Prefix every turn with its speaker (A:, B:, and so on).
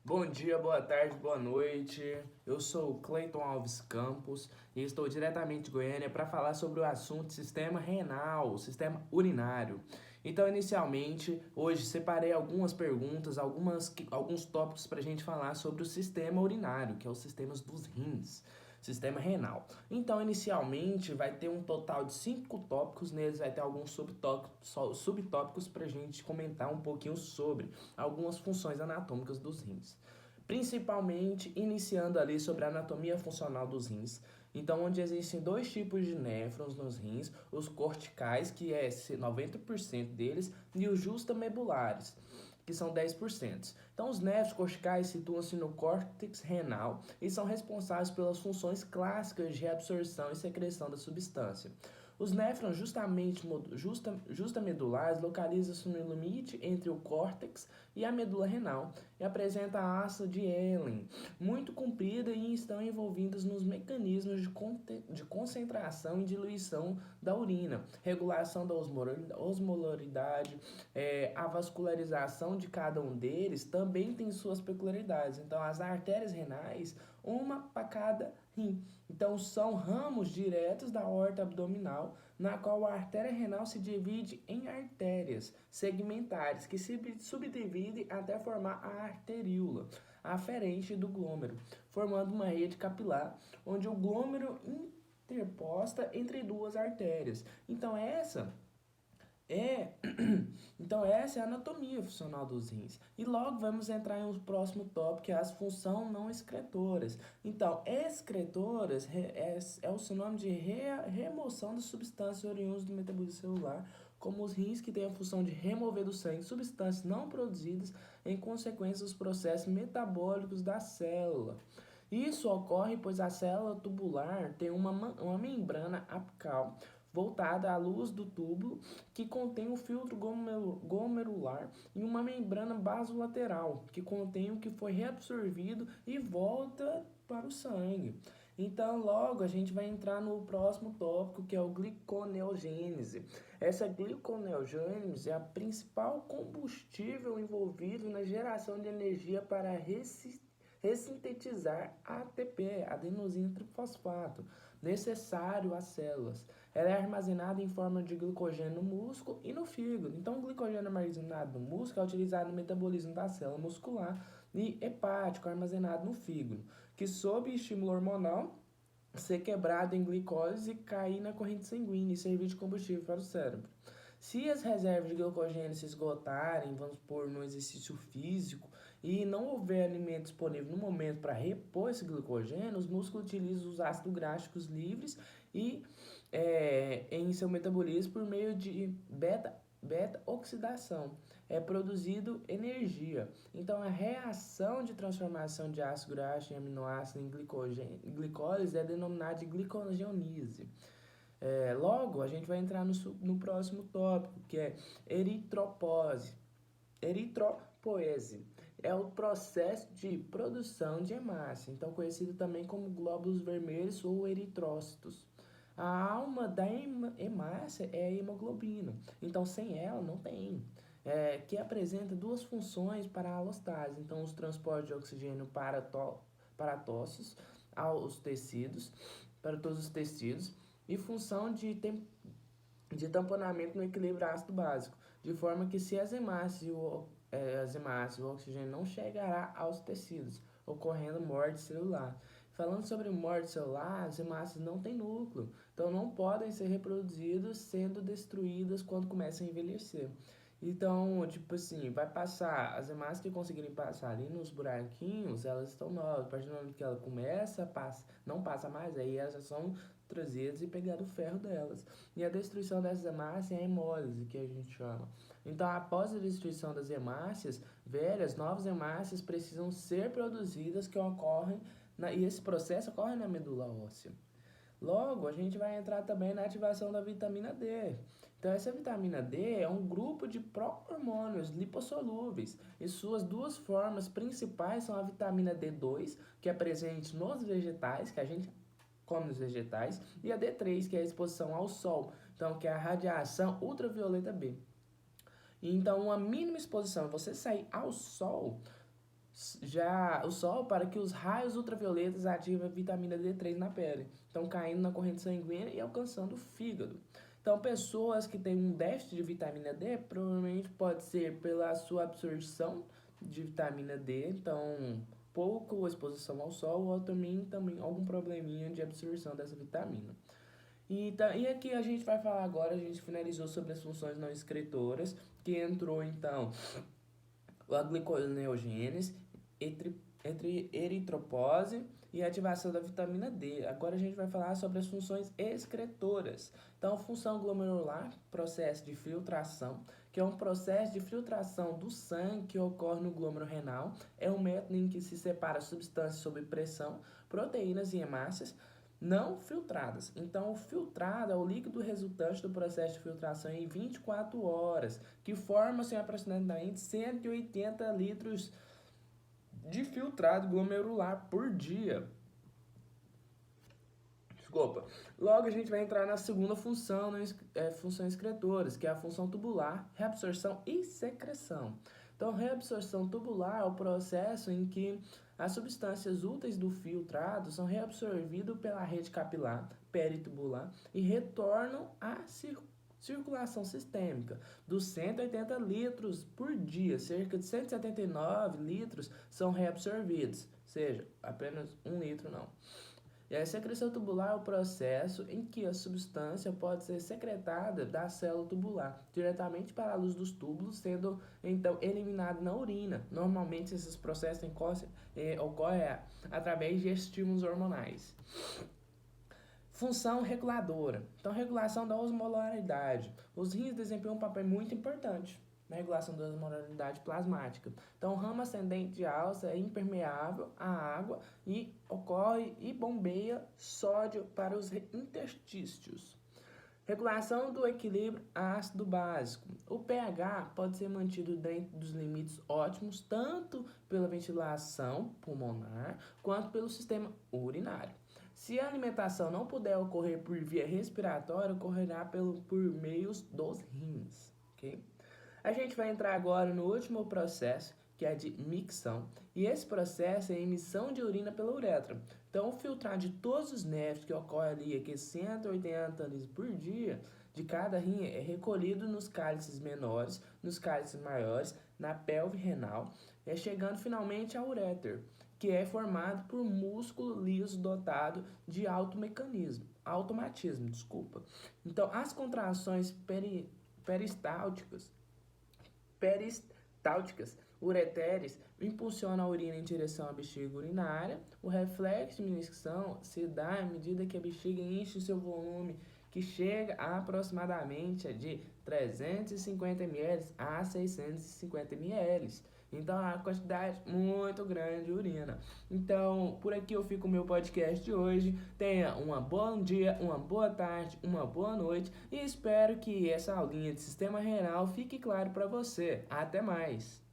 A: Bom dia, boa tarde, boa noite. Eu sou o Cleiton Alves Campos e estou diretamente de Goiânia para falar sobre o assunto sistema renal, sistema urinário. Então, inicialmente, hoje separei algumas perguntas, alguns tópicos para a gente falar sobre o sistema urinário, que é os sistemas dos rins, sistema renal. Então, inicialmente, vai ter um total de 5 tópicos, neles vai ter alguns subtópicos para a gente comentar um pouquinho sobre algumas funções anatômicas dos rins. Principalmente iniciando ali sobre a anatomia funcional dos rins. Então, onde existem dois tipos de néfrons nos rins, os corticais, que é 90% deles, e os justamebulares, que são 10%. Então, os néfrons corticais situam-se no córtex renal e são responsáveis pelas funções clássicas de reabsorção e secreção da substância. Os néfrons justamedulares localizam-se no limite entre o córtex e a medula renal e apresentam a asa de Ellen, muito comprida e estão envolvidas nos mecanismos de concentração e diluição da urina, regulação da osmolaridade, a vascularização de cada um deles também tem suas peculiaridades. Então, as artérias renais, uma para cada rim. Então, são ramos diretos da aorta abdominal, na qual a artéria renal se divide em artérias segmentares, que se subdividem até formar a arteríola, aferente do glômero, formando uma rede capilar, onde o glômero interposta entre duas artérias. É, essa é a anatomia funcional dos rins. E logo vamos entrar em um próximo tópico, que é as funções não excretoras. Então, excretoras é o sinônimo de remoção de substâncias oriundas do metabolismo celular, como os rins, que têm a função de remover do sangue substâncias não produzidas em consequência dos processos metabólicos da célula. Isso ocorre pois a célula tubular tem uma membrana apical voltada à luz do túbulo, que contém o filtro glomerular, e uma membrana basolateral, que contém o que foi reabsorvido e volta para o sangue. Então, logo a gente vai entrar no próximo tópico, que é o gliconeogênese. Essa gliconeogênese é a principal combustível envolvido na geração de energia para ressintetizar ATP, adenosina trifosfato, necessário às células. Ela é armazenada em forma de glicogênio no músculo e no fígado. Então, o glicogênio armazenado no músculo é utilizado no metabolismo da célula muscular e hepático, armazenado no fígado, que sob estímulo hormonal ser quebrado em glicose e cair na corrente sanguínea e servir de combustível para o cérebro. Se as reservas de glicogênio se esgotarem, vamos supor, no exercício físico, e não houver alimento disponível no momento para repor esse glicogênio, os músculos utilizam os ácidos gráficos livres e em seu metabolismo por meio de beta-oxidação. É produzido energia. Então, a reação de transformação de ácido graxo em aminoácido em glicólise é denominada de glicogenólise. Logo, a gente vai entrar no próximo tópico, que é eritropoese. É o processo de produção de hemácia, então conhecido também como glóbulos vermelhos ou eritrócitos. A alma da hemácia é a hemoglobina, então sem ela não tem. Que apresenta duas funções para a alostase, então os transportes de oxigênio para tossos aos tecidos, para todos os tecidos, e função de tamponamento no equilíbrio ácido básico, de forma que se as hemácias o oxigênio não chegará aos tecidos, ocorrendo morte celular. Falando sobre morte celular, as hemácias não têm núcleo, então não podem ser reproduzidas, sendo destruídas quando começam a envelhecer. Então, tipo assim, vai passar, as hemácias que conseguirem passar ali nos buraquinhos, elas estão novas. A partir do momento que ela começa, não passa mais, aí elas já são trazidas e pegar o ferro delas. E a destruição dessas hemácias é a hemólise, que a gente chama. Então, após a destruição das hemácias velhas, novas hemácias precisam ser produzidas, e esse processo ocorre na medula óssea. Logo, a gente vai entrar também na ativação da vitamina D. Então, essa vitamina D é um grupo de pró-hormônios lipossolúveis, e suas duas formas principais são a vitamina D2, que é presente nos vegetais, que a gente come os vegetais, e a D3, que é a exposição ao sol, então que é a radiação ultravioleta B. Então, uma mínima exposição, você sair ao sol, já o sol para que os raios ultravioletas ativem a vitamina D3 na pele, então caindo na corrente sanguínea e alcançando o fígado. Então, pessoas que têm um déficit de vitamina D provavelmente pode ser pela sua absorção de vitamina D, então pouco exposição ao sol ou também algum probleminha de absorção dessa vitamina. E aqui a gente vai falar agora, a gente finalizou sobre as funções não excretoras, que entrou então a gliconeogênese, entre eritropose e ativação da vitamina D. Agora a gente vai falar sobre as funções excretoras. Então, função glomerular, processo de filtração, que é um processo de filtração do sangue que ocorre no glômerulo renal. É um método em que se separa substâncias sob pressão, proteínas e hemácias não filtradas. Então, o filtrado é o líquido resultante do processo de filtração em 24 horas, que forma-se aproximadamente 180 litros de filtrado glomerular por dia. Desculpa. Logo, a gente vai entrar na segunda função, funções excretoras, que é a função tubular, reabsorção e secreção. Então, reabsorção tubular é o processo em que as substâncias úteis do filtrado são reabsorvidas pela rede capilar peritubular e retornam à circulação sistêmica. Dos 180 litros por dia, cerca de 179 litros são reabsorvidos, ou seja, apenas 1 litro não. E a secreção tubular é o processo em que a substância pode ser secretada da célula tubular diretamente para a luz dos túbulos, sendo então eliminada na urina. Normalmente esses processos ocorrem através de estímulos hormonais. Função reguladora. Então, regulação da osmolaridade. Os rins desempenham um papel muito importante na regulação da osmolaridade plasmática. Então, o ramo ascendente de alça é impermeável à água e ocorre e bombeia sódio para os interstícios. Regulação do equilíbrio ácido-básico. O pH pode ser mantido dentro dos limites ótimos, tanto pela ventilação pulmonar quanto pelo sistema urinário. Se a alimentação não puder ocorrer por via respiratória, ocorrerá por meios dos rins. Okay? A gente vai entrar agora no último processo, que é de micção, e esse processo é a emissão de urina pela uretra. Então, o filtrado de todos os néfrons que ocorre ali, aqui 180 litros por dia, de cada rim, é recolhido nos cálices menores, nos cálices maiores, na pelve renal, chegando finalmente ao uréter, que é formado por músculo liso dotado de automatismo. Então, as contrações peristálticas ureteres impulsionam a urina em direção à bexiga urinária. O reflexo de micção se dá à medida que a bexiga enche o seu volume, que chega a aproximadamente de 350 ml a 650 ml. Então, é uma quantidade muito grande de urina. Então, por aqui eu fico com o meu podcast de hoje. Tenha um bom dia, uma boa tarde, uma boa noite. E espero que essa aulinha de sistema renal fique claro para você. Até mais!